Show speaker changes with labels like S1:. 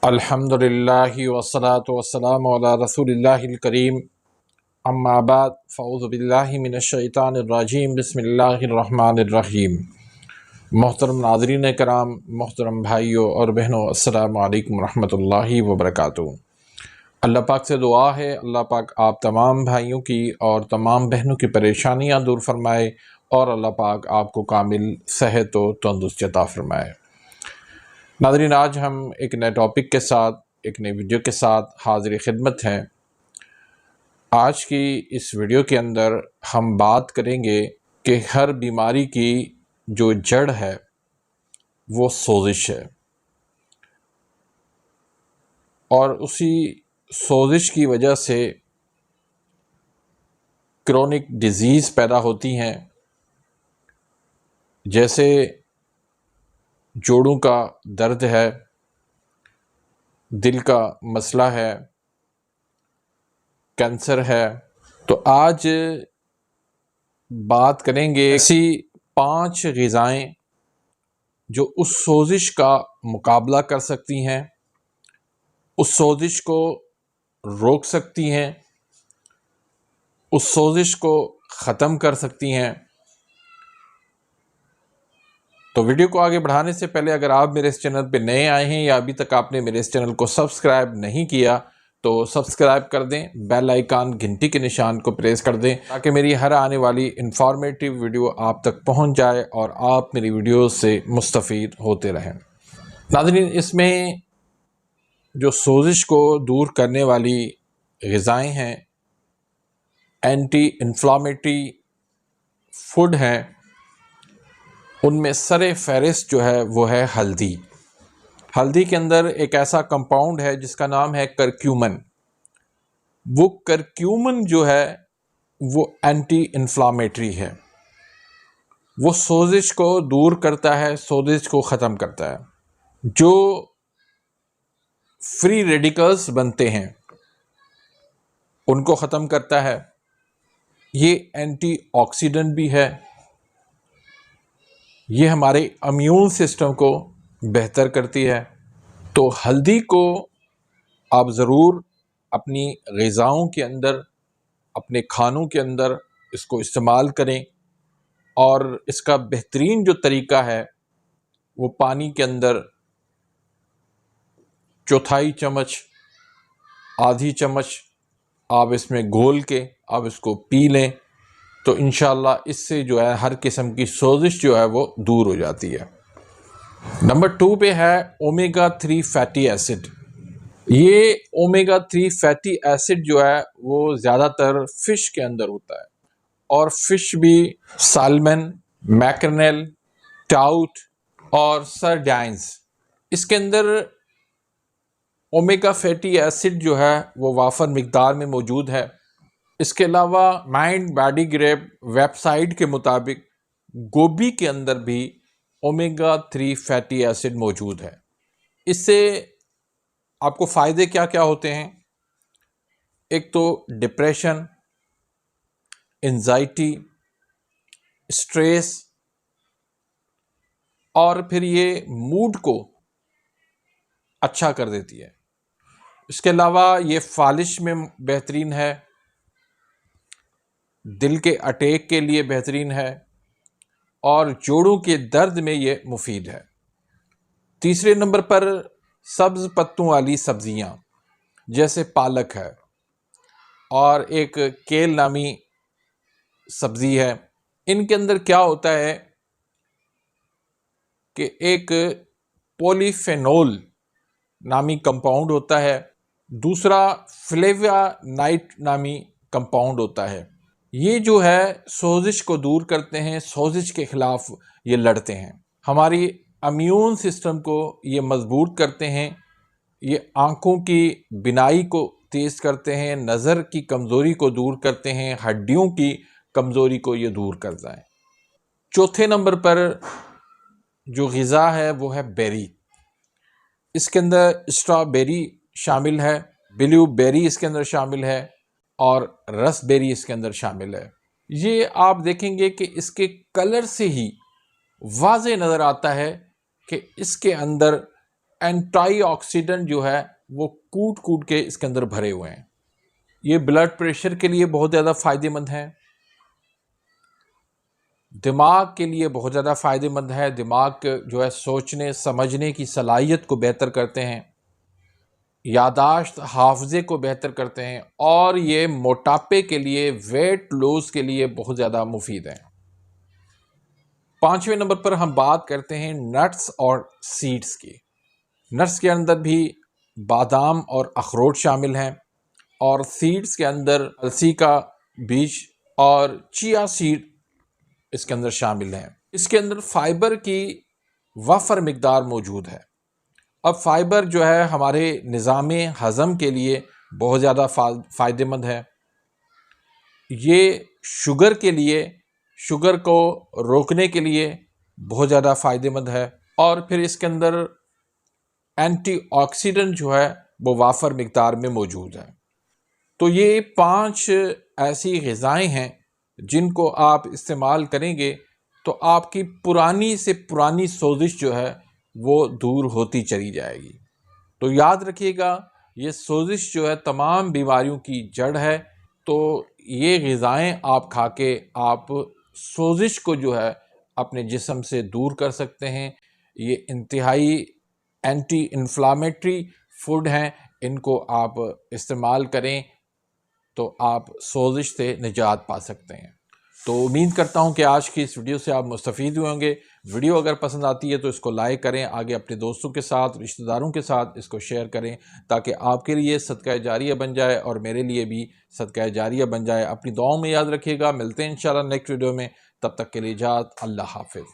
S1: अल्हम्दुलिल्लाहि वस्सलातु वस्सलामु अला रसूलिल्लाहिल करीम अम्मा बाद फ़ऊज़ु बिल्लाहि मिनश्शैतानिर रजीम बिस्मिल्लाहिर रहमानिर रहीम। मोहतरम नाज़रीन कराम, मोहतरम भाइयों और बहनों, अस्सलामु अलैकुम रहमतुल्लाहि व बरकातुहू। अल्लाह पाक से दुआ है, अल्लाह पाक आप तमाम भाइयों की और तमाम बहनों की परेशानियाँ दूर फरमाए और अल्लाह पाक आपको कामिल सेहत व तंदुरुस्ती अता फरमाए। नाज़रीन, आज हम एक नए टॉपिक के साथ, एक नई वीडियो के साथ हाज़िर खिदमत हैं। आज की इस वीडियो के अंदर हम बात करेंगे कि हर बीमारी की जो जड़ है वो सोजिश है, और उसी सोजिश की वजह से क्रोनिक डिजीज़ पैदा होती हैं, जैसे जोड़ों का दर्द है, दिल का मसला है, कैंसर है। तो आज बात करेंगे ऐसी 5 ग़िज़ाएँ जो उस सोजिश का मुकाबला कर सकती हैं, उस सोजिश को रोक सकती हैं, उस सोजिश को ख़त्म कर सकती हैं। तो वीडियो को आगे बढ़ाने से पहले अगर आप मेरे इस चैनल पे नए आए हैं या अभी तक आपने मेरे इस चैनल को सब्सक्राइब नहीं किया तो सब्सक्राइब कर दें, बेल आइकन घंटी के निशान को प्रेस कर दें ताकि मेरी हर आने वाली इंफॉर्मेटिव वीडियो आप तक पहुंच जाए और आप मेरी वीडियो से मुस्तफ़ीद होते रहें। नाज़रीन, इसमें जो सोजिश को दूर करने वाली ग़िज़ाएँ हैं, एंटी इन्फ्लामेटरी फूड हैं, उनमें सरे फ़हरिस्त जो है वो है हल्दी। हल्दी के अंदर एक ऐसा कंपाउंड है जिसका नाम है करक्यूमन। वो करक्यूमन जो है वो एंटी इन्फ्लामेटरी है, वो सोजिश को दूर करता है, सोजिश को ख़त्म करता है। जो फ्री रेडिकल्स बनते हैं उनको ख़त्म करता है। ये एंटीऑक्सीडेंट भी है, ये हमारे इम्यून सिस्टम को बेहतर करती है। तो हल्दी को आप ज़रूर अपनी ग़िज़ाओं के अंदर, अपने खानों के अंदर इसको इस्तेमाल करें, और इसका बेहतरीन जो तरीका है वो पानी के अंदर चौथाई चम्मच, आधी चम्मच आप इसमें घोल के आप इसको पी लें तो इंशाअल्लाह इससे जो है हर किस्म की सोजिश जो है वो दूर हो जाती है। नंबर 2 पे है ओमेगा 3 फैटी एसिड। ये ओमेगा 3 फैटी एसिड जो है वो ज़्यादातर फ़िश के अंदर होता है, और फ़िश भी साल्मन, मैकरेल, ट्राउट और सरडाइंस, इसके अंदर ओमेगा फैटी एसिड जो है वो वाफर मिकदार में मौजूद है। इसके अलावा माइंड बॉडी ग्रेप वेबसाइट के मुताबिक गोभी के अंदर भी ओमेगा 3 फैटी एसिड मौजूद है। इससे आपको फ़ायदे क्या क्या होते हैं? एक तो डिप्रेशन, एंजाइटी, स्ट्रेस, और फिर ये मूड को अच्छा कर देती है। इसके अलावा ये फालिश में बेहतरीन है, दिल के अटैक के लिए बेहतरीन है, और जोड़ों के दर्द में ये मुफीद है। तीसरे नंबर पर सब्ज़ पत्तों वाली सब्ज़ियाँ जैसे पालक है, और एक केल नामी सब्ज़ी है। इनके अंदर क्या होता है कि एक पॉलीफेनोल नामी कंपाउंड होता है, दूसरा फ्लेवोनाइड नामी कंपाउंड होता है। ये जो है सोजिश को दूर करते हैं, सोजिश के ख़िलाफ़ ये लड़ते हैं, हमारी इम्यून सिस्टम को ये मजबूत करते हैं, ये आँखों की बिनाई को तेज़ करते हैं, नज़र की कमज़ोरी को दूर करते हैं, हड्डियों की कमज़ोरी को ये दूर करता है। चौथे नंबर पर जो ग़िज़ा है वो है बेरी। इसके अंदर स्ट्रॉबेरी शामिल है, ब्लूबेरी इसके अंदर शामिल है, और रसबेरी इसके अंदर शामिल है। ये आप देखेंगे कि इसके कलर से ही वाज़े नज़र आता है कि इसके अंदर एंटीऑक्सीडेंट जो है वो कूट कूट के इसके अंदर भरे हुए हैं। ये ब्लड प्रेशर के लिए बहुत ज़्यादा फ़ायदेमंद है, दिमाग के लिए बहुत ज़्यादा फ़ायदेमंद है। दिमाग जो है सोचने समझने की सलाहियत को बेहतर करते हैं, यादाश्त हाफजे को बेहतर करते हैं, और ये मोटापे के लिए, वेट लॉस के लिए बहुत ज़्यादा मुफीद है। 5वें नंबर पर हम बात करते हैं नट्स और सीड्स की। नट्स के अंदर भी बादाम और अखरोट शामिल हैं, और सीड्स के अंदर अलसी का बीज और चिया सीड इसके अंदर शामिल हैं। इसके अंदर फाइबर की वफ़र मिकदार मौजूद है। अब फाइबर जो है हमारे निज़ाम हज़म के लिए बहुत ज़्यादा फ़ायदेमंद है। ये शुगर के लिए, शुगर को रोकने के लिए बहुत ज़्यादा फ़ायदेमंद है, और फिर इसके अंदर एंटीऑक्सीडेंट जो है वो वाफर मिकदार में मौजूद है। तो ये 5 ऐसी ग़िज़ाएँ हैं जिनको आप इस्तेमाल करेंगे तो आपकी पुरानी से पुरानी सोजिश जो है वो दूर होती चली जाएगी। तो याद रखिएगा, ये सोजिश जो है तमाम बीमारियों की जड़ है। तो ये ग़िज़ाएँ आप खा के आप सोजिश को जो है अपने जिस्म से दूर कर सकते हैं। ये इंतहाई एंटी इन्फ्लामेटरी फूड हैं, इनको आप इस्तेमाल करें तो आप सोजिश से निजात पा सकते हैं। तो उम्मीद करता हूं कि आज की इस वीडियो से आप मुस्तफ़ीद हुए होंगे। वीडियो अगर पसंद आती है तो इसको लाइक करें, आगे अपने दोस्तों के साथ, रिश्तेदारों के साथ इसको शेयर करें, ताकि आपके लिए सदका जारिया बन जाए और मेरे लिए भी सदका जारिया बन जाए। अपनी दुआओं में याद रखिएगा। मिलते हैं इंशाल्लाह नेक्स्ट वीडियो में, तब तक के लिए इजाज़त। अल्लाह हाफ़िज़।